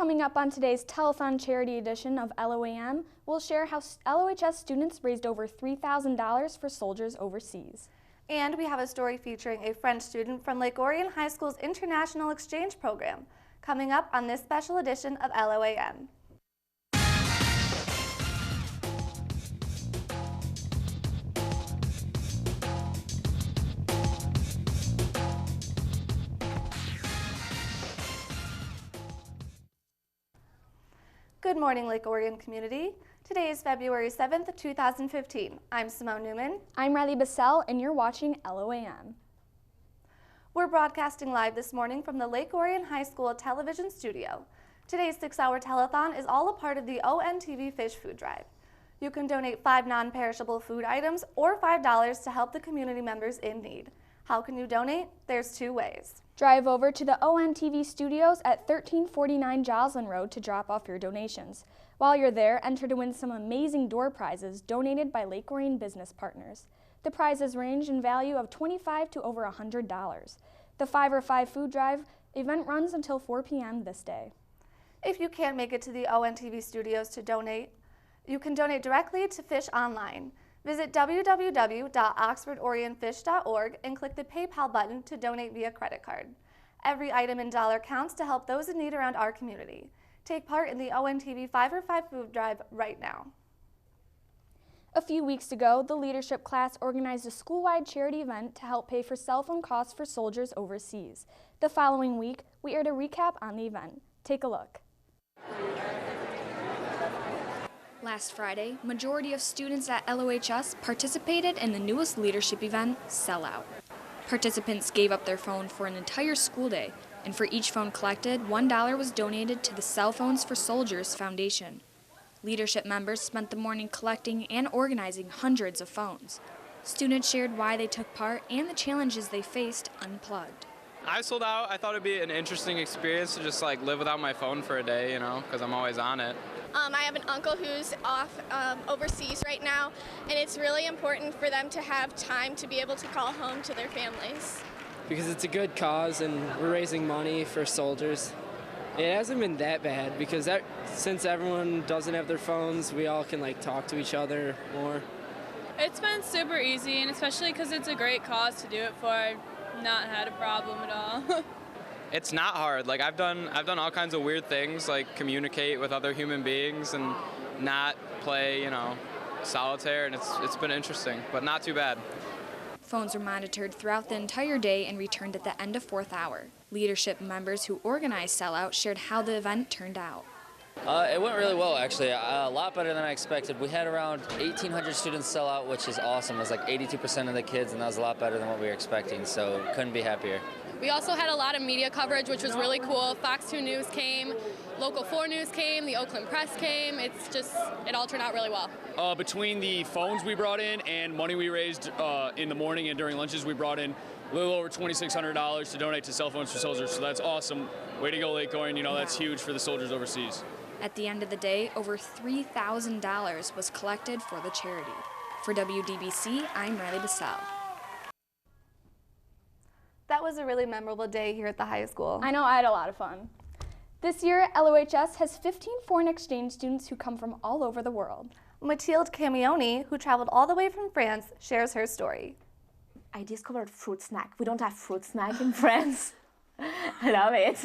Coming up on today's telethon charity edition of LOAM, we'll share how LOHS students raised over $3,000 for soldiers overseas. And we have a story featuring a French student from Lake Orion High School's International Exchange Program, coming up on this special edition of LOAM. Good morning, Lake Orion community. Today is February 7th, 2015. I'm Simone Newman. I'm Riley Bissell, and you're watching LOAM. We're broadcasting live this morning from the Lake Orion High School television studio. Today's 6-hour telethon is all a part of the ONTV FISH Food Drive. You can donate 5 non-perishable food items or $5 to help the community members in need. How can you donate? There's 2 ways. Drive over to the ONTV studios at 1349 Joslin Road to drop off your donations. While you're there, enter to win some amazing door prizes donated by Lake Orion business partners. The prizes range in value of $25 to over $100. The 5 or 5 food drive event runs until 4 p.m. this day. If you can't make it to the ONTV studios to donate, you can donate directly to FISH online. Visit www.oxfordorionfish.org and click the PayPal button to donate via credit card. Every item in dollar counts to help those in need around our community. Take part in the ONTV 5 or 5 food drive right now. A few weeks ago, the leadership class organized a school-wide charity event to help pay for cell phone costs for soldiers overseas. The following week, we aired a recap on the event. Take a look. Last Friday, majority of students at LOHS participated in the newest leadership event, Sellout. Participants gave up their phone for an entire school day, and for each phone collected, $1 was donated to the Cell Phones for Soldiers Foundation. Leadership members spent the morning collecting and organizing hundreds of phones. Students shared why they took part and the challenges they faced unplugged. I sold out. I thought it'd be an interesting experience to just live without my phone for a day, because I'm always on it. I have an uncle who's off overseas right now, and it's really important for them to have time to be able to call home to their families. Because it's a good cause and we're raising money for soldiers. It hasn't been that bad because since everyone doesn't have their phones, we all can talk to each other more. It's been super easy, and especially because it's a great cause to do it for. I've not had a problem at all. It's not hard. I've done all kinds of weird things, like communicate with other human beings and not play, solitaire, and it's been interesting, but not too bad. Phones were monitored throughout the entire day and returned at the end of 4th hour. Leadership members who organized Sellout shared how the event turned out. It went really well, actually. A lot better than I expected. We had around 1,800 students sell out, which is awesome. It was 82% of the kids, and that was a lot better than what we were expecting, so couldn't be happier. We also had a lot of media coverage, which was really cool. Fox 2 News came, Local 4 News came, the Oakland Press came. It all turned out really well. Between the phones we brought in and money we raised in the morning and during lunches, we brought in a little over $2,600 to donate to Cell Phones for Soldiers, so that's awesome. Way to go, Lake Orion. That's huge for the soldiers overseas. At the end of the day, over $3,000 was collected for the charity. For WDBC, I'm Riley Bissell. That was a really memorable day here at the high school. I know, I had a lot of fun. This year, LOHS has 15 foreign exchange students who come from all over the world. Mathilde Camioni, who traveled all the way from France, shares her story. I discovered fruit snack. We don't have fruit snack in France. I love it.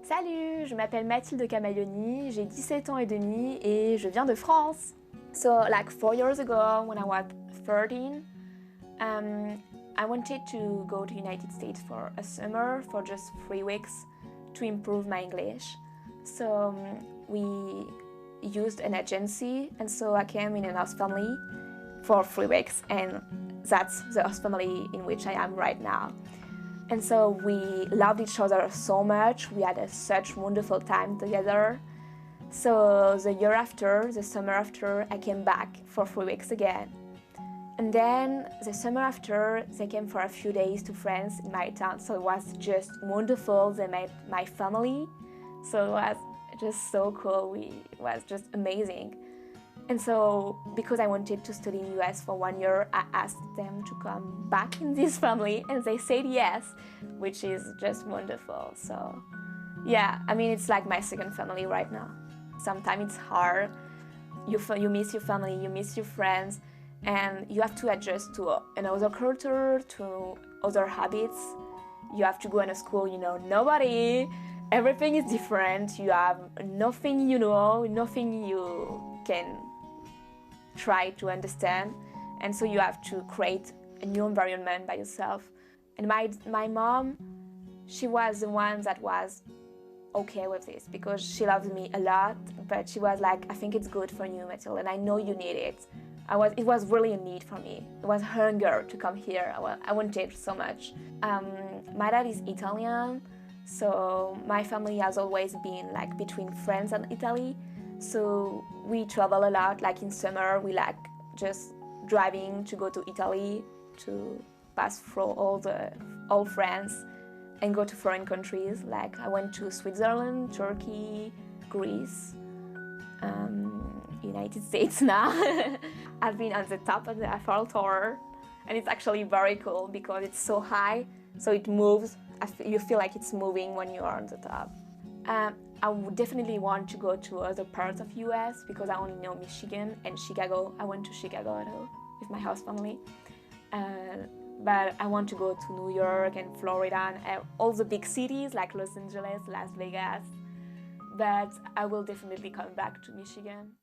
Salut, je m'appelle Mathilde Camioni, j'ai 17 ans et demi et je viens de France. So 4 years ago, when I was 13, I wanted to go to United States for a summer for just 3 weeks to improve my English. So we used an agency, and so I came in a host family for 3 weeks, and that's the host family in which I am right now. And so we loved each other so much. We had such wonderful time together. So the year after, the summer after, I came back for 3 weeks again. And then the summer after, they came for a few days to France in my town. So it was just wonderful. They met my family. So it was just so cool. It was just amazing. And so, because I wanted to study in US for 1 year, I asked them to come back in this family, and they said yes, which is just wonderful. So, yeah, I mean, it's like my second family right now. Sometimes it's hard. You miss your family, you miss your friends, and you have to adjust to another culture, to other habits. You have to go in a school, you know, nobody, everything is different. You have nothing you know, nothing you can try to understand, and so you have to create a new environment by yourself. And my mom, she was the one that was okay with this because she loves me a lot, but she was like, I think it's good for you, Mathilde, and I know you need it. It was really a need for me. It was hunger to come here. I wanted so much. My dad is Italian, so my family has always been like between France and Italy. So we travel a lot, like in summer we like just driving to go to Italy, to pass through all France and go to foreign countries. Like I went to Switzerland, Turkey, Greece, United States now. I've been on the top of the Eiffel Tower, and it's actually very cool because it's so high, so it moves. You feel like it's moving when you are on the top. I would definitely want to go to other parts of US because I only know Michigan and Chicago. I went to Chicago with my host family. But I want to go to New York and Florida and all the big cities like Los Angeles, Las Vegas. But I will definitely come back to Michigan.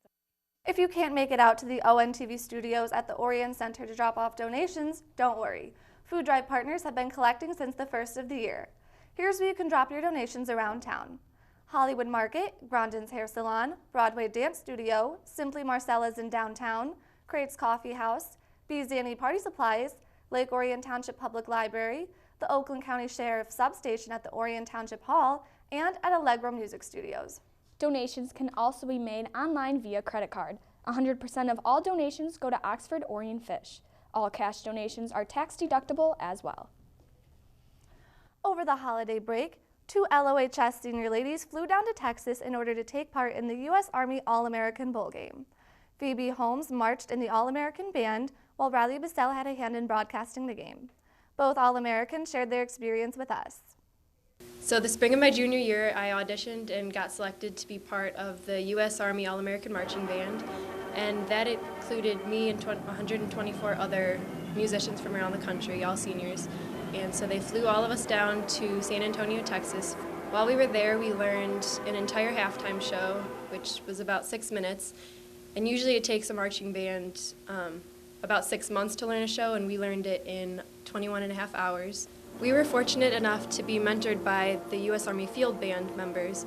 If you can't make it out to the ONTV studios at the Orion Center to drop off donations, don't worry. Food Drive partners have been collecting since the first of the year. Here's where you can drop your donations around town: Hollywood Market, Grandin's Hair Salon, Broadway Dance Studio, Simply Marcella's in downtown, Crate's Coffee House, B's Danny Party Supplies, Lake Orion Township Public Library, the Oakland County Sheriff's Substation at the Orion Township Hall, and at Allegro Music Studios. Donations can also be made online via credit card. 100% of all donations go to Oxford Orion Fish. All cash donations are tax deductible as well. Over the holiday break, 2 LOHS senior ladies flew down to Texas in order to take part in the U.S. Army All-American Bowl game. Phoebe Holmes marched in the All-American Band, while Riley Bissell had a hand in broadcasting the game. Both All-Americans shared their experience with us. So the spring of my junior year, I auditioned and got selected to be part of the U.S. Army All-American Marching Band, and that included me and 124 other musicians from around the country, all seniors. And so they flew all of us down to San Antonio, Texas. While we were there, we learned an entire halftime show, which was about 6 minutes. And usually it takes a marching band about 6 months to learn a show, and we learned it in 21 and a half hours. We were fortunate enough to be mentored by the U.S. Army Field Band members,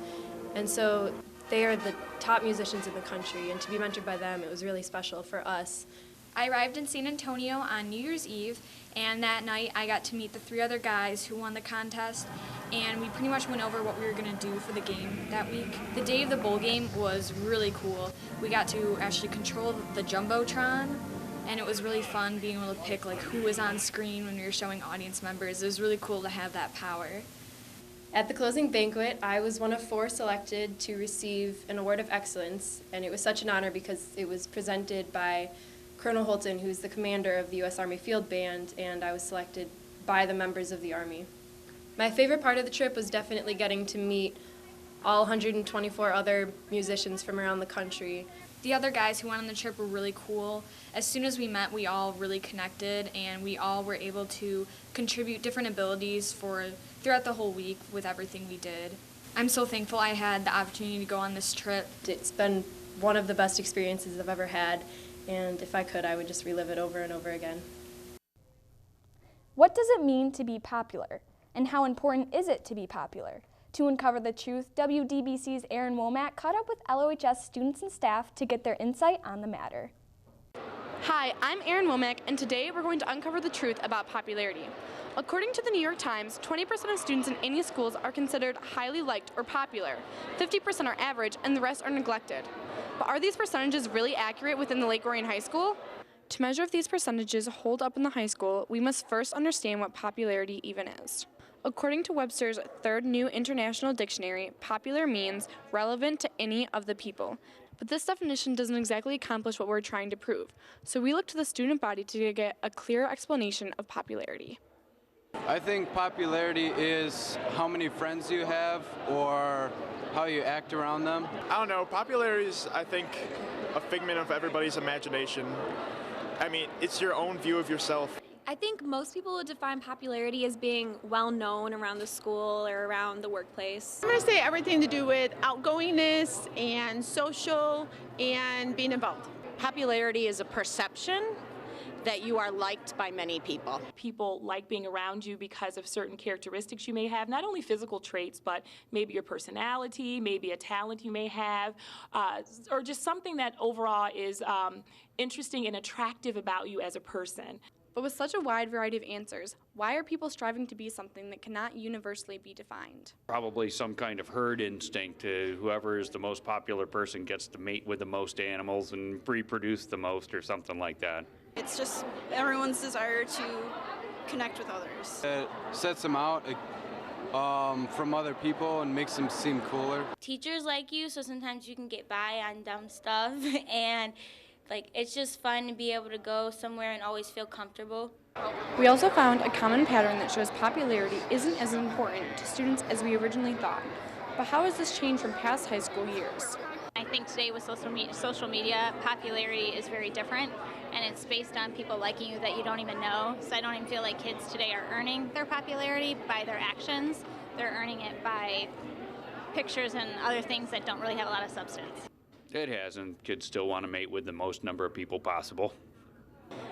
and so they are the top musicians in the country, and to be mentored by them, it was really special for us. I arrived in San Antonio on New Year's Eve, and that night I got to meet the 3 other guys who won the contest, and we pretty much went over what we were going to do for the game that week. The day of the bowl game was really cool. We got to actually control the Jumbotron, and it was really fun being able to pick like who was on screen when we were showing audience members. It was really cool to have that power. At the closing banquet, I was one of 4 selected to receive an award of excellence, and it was such an honor because it was presented by Colonel Holton, who's the commander of the U.S. Army Field Band, and I was selected by the members of the Army. My favorite part of the trip was definitely getting to meet all 124 other musicians from around the country. The other guys who went on the trip were really cool. As soon as we met, we all really connected, and we all were able to contribute different abilities throughout the whole week with everything we did. I'm so thankful I had the opportunity to go on this trip. It's been one of the best experiences I've ever had, and if I could, I would just relive it over and over again. What does it mean to be popular, and how important is it to be popular? To uncover the truth, WDBC's Aaron Womack caught up with LOHS students and staff to get their insight on the matter. Hi, I'm Aaron Womack, and today we're going to uncover the truth about popularity. According to the New York Times, 20% of students in any schools are considered highly liked or popular, 50% are average, and the rest are neglected. But are these percentages really accurate within the Lake Orion High School? To measure if these percentages hold up in the high school, we must first understand what popularity even is. According to Webster's Third New International Dictionary, popular means relevant to any of the people, But this definition doesn't exactly accomplish what we're trying to prove, so we look to the student body to get a clear explanation of popularity. I think popularity is how many friends you have or how you act around them. I don't know, popularity is, I think, a figment of everybody's imagination. I mean, it's your own view of yourself. I think most people would define popularity as being well known around the school or around the workplace. I'm going to say everything to do with outgoingness and social and being involved. Popularity is a perception that you are liked by many people. People like being around you because of certain characteristics you may have, not only physical traits, but maybe your personality, maybe a talent you may have, or just something that overall is interesting and attractive about you as a person. But with such a wide variety of answers, why are people striving to be something that cannot universally be defined? Probably some kind of herd instinct. Whoever is the most popular person gets to mate with the most animals and reproduce the most or something like that. It's just everyone's desire to connect with others. It sets them out from other people and makes them seem cooler. Teachers like you, so sometimes you can get by on dumb stuff, and it's just fun to be able to go somewhere and always feel comfortable. We also found a common pattern that shows popularity isn't as important to students as we originally thought. But how has this changed from past high school years? I think today with social media, popularity is very different, and it's based on people liking you that you don't even know. So I don't even feel like kids today are earning their popularity by their actions. They're earning it by pictures and other things that don't really have a lot of substance. It has, and kids still want to mate with the most number of people possible.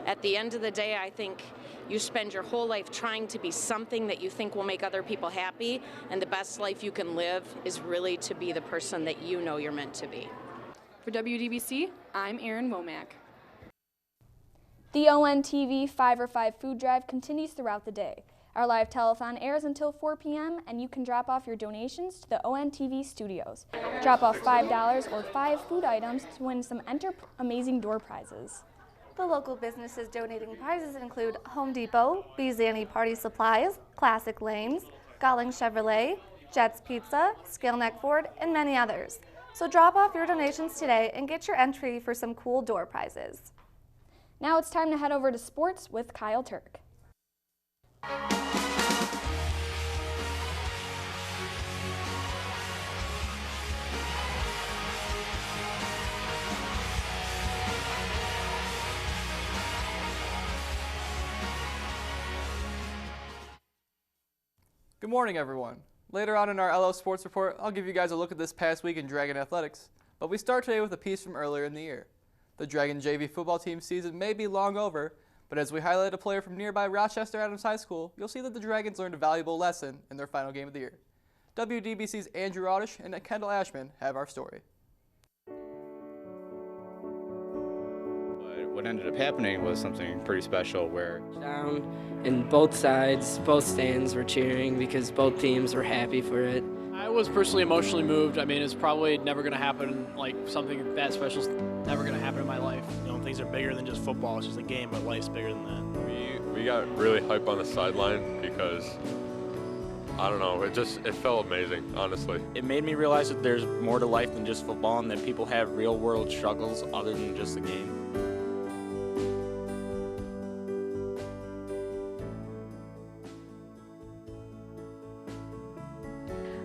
At the end of the day, I think you spend your whole life trying to be something that you think will make other people happy, and the best life you can live is really to be the person that you know you're meant to be. For WDBC, I'm Erin Womack. The ONTV 5 or 5 food drive continues throughout the day. Our live telethon airs until 4 p.m. and you can drop off your donations to the ONTV studios. Drop off $5 or 5 food items to win some Enter Amazing Door prizes. The local businesses donating prizes include Home Depot, Bizani Party Supplies, Classic Lanes, Galling Chevrolet, Jets Pizza, Scale Neck Ford, and many others. So drop off your donations today and get your entry for some cool door prizes. Now it's time to head over to sports with Kyle Turk. Good morning, everyone. Later on in our LO Sports Report, I'll give you guys a look at this past week in Dragon Athletics, but we start today with a piece from earlier in the year. The Dragon JV football team season may be long over, but as we highlight a player from nearby Rochester Adams High School, you'll see that the Dragons learned a valuable lesson in their final game of the year. WDBC's Andrew Oddish and Kendall Ashman have our story. What ended up happening was something pretty special where Down, and both sides, both stands were cheering because both teams were happy for it. I was personally emotionally moved. I mean, it's probably never going to happen, like something that special is never going to happen in my life. You know, things are bigger than just football. It's just a game, but life's bigger than that. We got really hype on the sideline because, I don't know, it felt amazing, honestly. It made me realize that there's more to life than just football and that people have real world struggles other than just the game.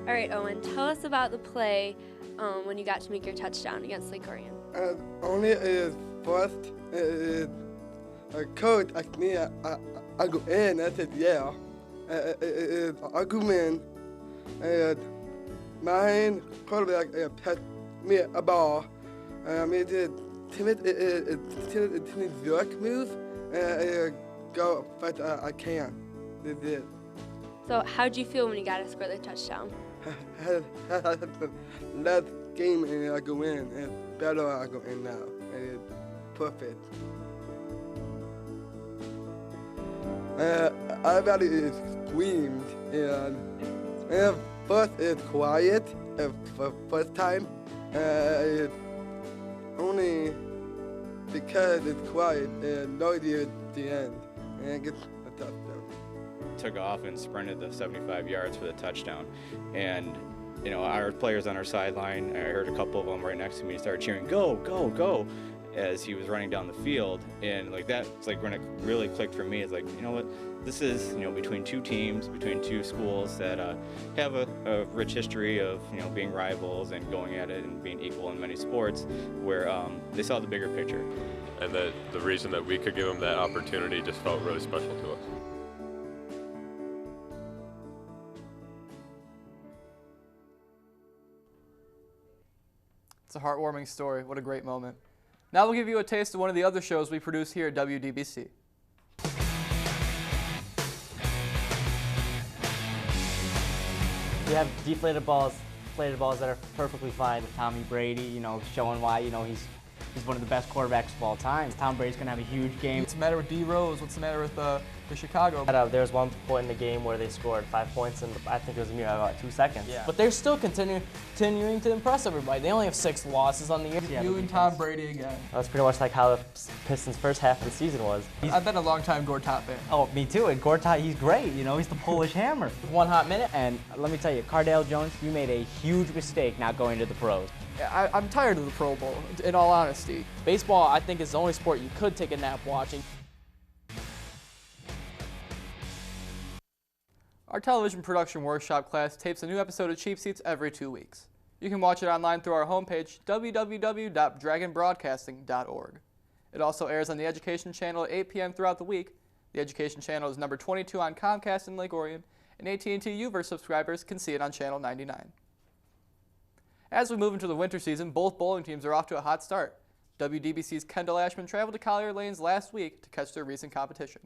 All right, Owen, tell us about the play when you got to make your touchdown against Lake Orion. Only first, a coach asked me, I go in, I said, yeah. I go in, and my quarterback passed me a ball. I made a timid work move, and go fast as I can. They did. So how'd you feel when you got to score the touchdown? Last game and I go in, and better I go in now, and it's perfect. Everybody screamed, and first it's quiet, for first time, it's only because it's quiet and noisy at the end, and it gets a touchdown. Took off and sprinted the 75 yards for the touchdown, and you know, our players on our sideline, I heard a couple of them right next to me started cheering, "Go, go, go," as he was running down the field. And like that's like when it really clicked for me. It's like, you know what, this is, you know, between two teams, between two schools that have a rich history of, you know, being rivals and going at it and being equal in many sports, where they saw the bigger picture. And the reason that we could give them that opportunity just felt really special to us. It's a heartwarming story. What a great moment. Now we'll give you a taste of one of the other shows we produce here at WDBC. We have deflated balls, inflated balls that are perfectly fine. With Tommy Brady, you know, showing why, you know, he's one of the best quarterbacks of all time. Tom Brady's gonna have a huge game. What's the matter with D. Rose? What's the matter with the Chicago? There was one point in the game where they scored 5 points, and I think it was about 2 seconds. Yeah. But they're still continuing to impress everybody. They only have 6 losses on the year. You and Tom Brady again. That's pretty much like how the Pistons' first half of the season was. I've been a long-time Gortat fan. Oh, me too. And Gortat, he's great. You know, he's the Polish hammer. One hot minute. And let me tell you, Cardale Jones, you made a huge mistake not going to the pros. I'm tired of the Pro Bowl, in all honesty. Baseball, I think, is the only sport you could take a nap watching. Our television production workshop class tapes a new episode of Cheap Seats every 2 weeks. You can watch it online through our homepage, www.dragonbroadcasting.org. It also airs on the Education Channel at 8 p.m. throughout the week. The Education Channel is number 22 on Comcast in Lake Orion, and AT&T Uverse subscribers can see it on Channel 99. As we move into the winter season, both bowling teams are off to a hot start. WDBC's Kendall Ashman traveled to Collier Lanes last week to catch their recent competition.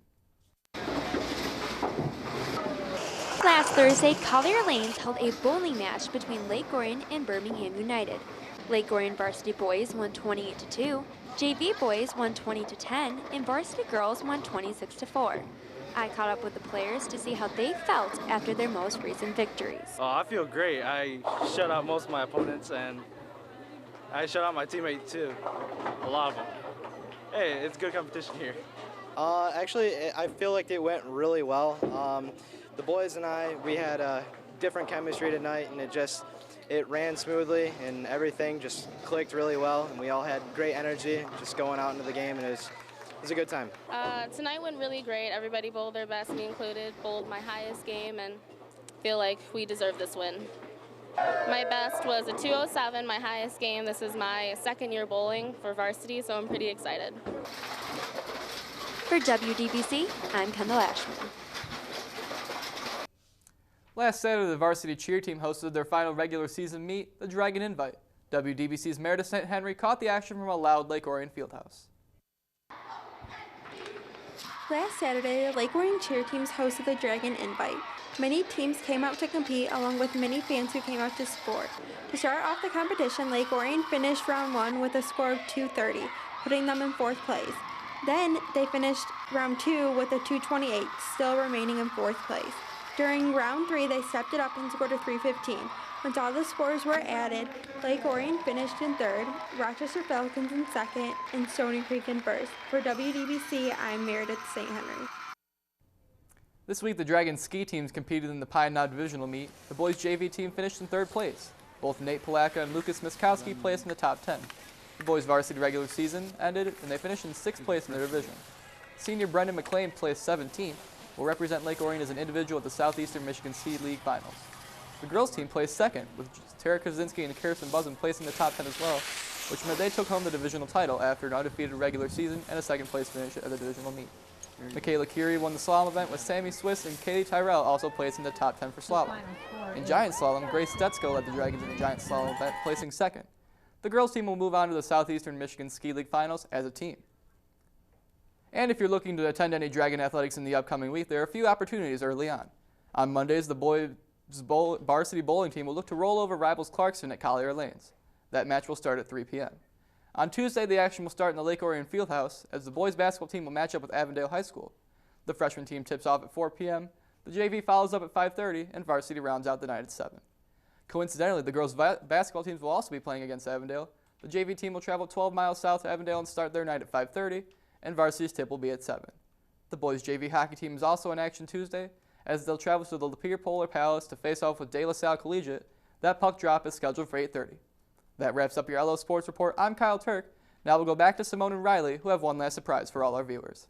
Last Thursday, Collier Lanes held a bowling match between Lake Orion and Birmingham United. Lake Orion varsity boys won 28-2, JV boys won 20-10, and varsity girls won 26-4. I caught up with the players to see how they felt after their most recent victories. Oh, I feel great. I shut out most of my opponents, and I shut out my teammates too. A lot of them. Hey, it's good competition here. Actually, I feel like it went really well. The boys and we had a different chemistry tonight, and it ran smoothly, and everything just clicked really well, and we all had great energy just going out into the game, and it was a good time. Tonight went really great. Everybody bowled their best, me included. Bowled my highest game and feel like we deserve this win. My best was a 207, my highest game. This is my second year bowling for varsity, so I'm pretty excited. For WDBC, I'm Kendall Ashman. Last Saturday, the varsity cheer team hosted their final regular season meet, the Dragon Invite. WDBC's Meredith St. Henry caught the action from a loud Lake Orion fieldhouse. Last Saturday, the Lake Orion cheer teams hosted the Dragon Invite. Many teams came out to compete, along with many fans who came out to support. To start off the competition, Lake Orion finished round 1 with a score of 230, putting them in 4th place. Then they finished round 2 with a 228, still remaining in 4th place. During round 3, they stepped it up and scored a 315. Once all the scores were added, Lake Orion finished in 3rd, Rochester Falcons in 2nd, and Stony Creek in 1st. For WDBC, I'm Meredith St. Henry. This week, the Dragon ski teams competed in the Pine Knob Divisional meet. The boys' JV team finished in 3rd place. Both Nate Palaka and Lucas Miskowski placed in the top 10. The boys' varsity regular season ended, and they finished in 6th place in their division. Senior Brendan McLean placed 17th, will represent Lake Orion as an individual at the Southeastern Michigan Ski League Finals. The girls' team placed 2nd, with Tara Krasinski and Kirsten Buzzin placing the top 10 as well, which meant they took home the divisional title after an undefeated regular season and a 2nd place finish at the divisional meet. Michaela Curie won the slalom event with Sammy Swiss, and Katie Tyrell also placed in the top 10 for slalom. In giant slalom, Grace Stetsko led the Dragons in the giant slalom event, placing 2nd. The girls' team will move on to the Southeastern Michigan Ski League Finals as a team. And if you're looking to attend any Dragon athletics in the upcoming week, there are a few opportunities early on. On Mondays, the boys' varsity bowling team will look to roll over rivals Clarkston at Collier Lanes. That match will start at 3 p.m. On Tuesday, the action will start in the Lake Orion Fieldhouse as the boys' basketball team will match up with Avondale High School. The freshman team tips off at 4 p.m., the JV follows up at 5:30, and varsity rounds out the night at 7. Coincidentally, the girls' basketball teams will also be playing against Avondale. The JV team will travel 12 miles south to Avondale and start their night at 5:30, and varsity's tip will be at 7. The boys' JV hockey team is also in action Tuesday, as they'll travel to the Lapeer Polar Palace to face off with De La Salle Collegiate. That puck drop is scheduled for 8:30. That wraps up your LO Sports Report. I'm Kyle Turk. Now we'll go back to Simone and Riley, who have one last surprise for all our viewers.